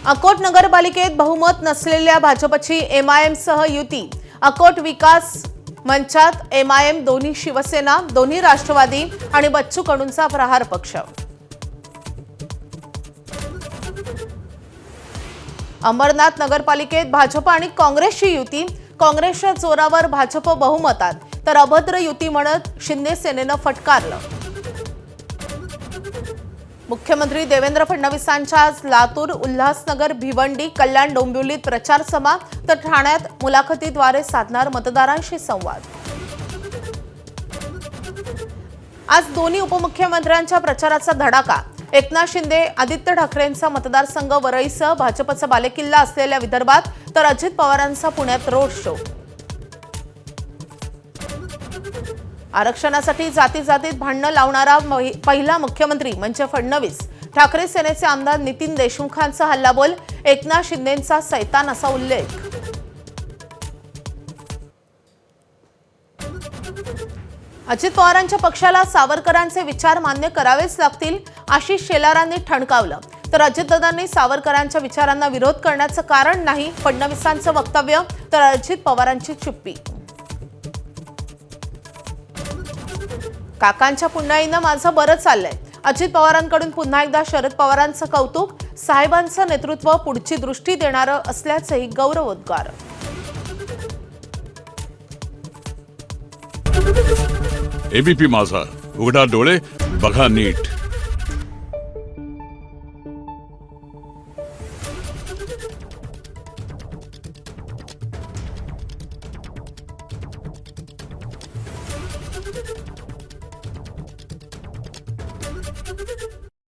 अकोट नगरपालिकेत बहुमत नसलेल्या भाजपची एमआयएम सह युती। अकोट विकास मंचात एमआयएम, दोन्ही शिवसेना, दोन्ही राष्ट्रवादी आणि बच्चू कडूंचा प्रहार पक्ष। अमरनाथ नगरपालिकेत भाजप आणि काँग्रेसची युती। काँग्रेसच्या जोरावर भाजप बहुमतात, तर अभद्र युती म्हणत शिंदे सेनेनं फटकारलं। मुख्यमंत्री देवेंद्र फडणवीसांच्या आज लातूर, उल्हासनगर, भिवंडी, कल्याण, डोंबिवलीत प्रचार सभा, तर ठाण्यात मुलाखतीद्वारे साधणार मतदारांशी संवाद। आज दोन्ही उपमुख्यमंत्र्यांच्या प्रचाराचा धडाका। एकनाथ शिंदे, आदित्य ठाकरेंचा मतदारसंघ वरळीसह भाजपचा बालेकिल्ला असलेल्या विदर्भात, तर अजित पवारांचा पुण्यात रोड शो। आरक्षणासाठी जातीत भांडणं लावणारा पहिला मुख्यमंत्री म्हणजे फडणवीस। ठाकरे सेनेचे आमदार नितीन देशमुखांचा हल्लाबोल, एकनाथ शिंदेंचा सैतान असा उल्लेख। अजित पवारांच्या पक्षाला सावरकरांचे विचार मान्य करावेच लागतील, आशिष शेलारांनी ठणकावलं। तर अजितदादांनी सावरकरांच्या विचारांना विरोध करण्याचं कारण नाही, फडणवीसांचं वक्तव्य, तर अजित पवारांची चुप्पी। काकांच्या पुण्याईनं माझं बरं चाललंय। अजित पवारांकडून पुन्हा एकदा शरद पवारांचं कौतुक, साहेबांचं नेतृत्व पुढची दृष्टी देणारं असल्याचेही गौरवोद्गार। एबीपी माझा, उघडा डोळे बघा नीट।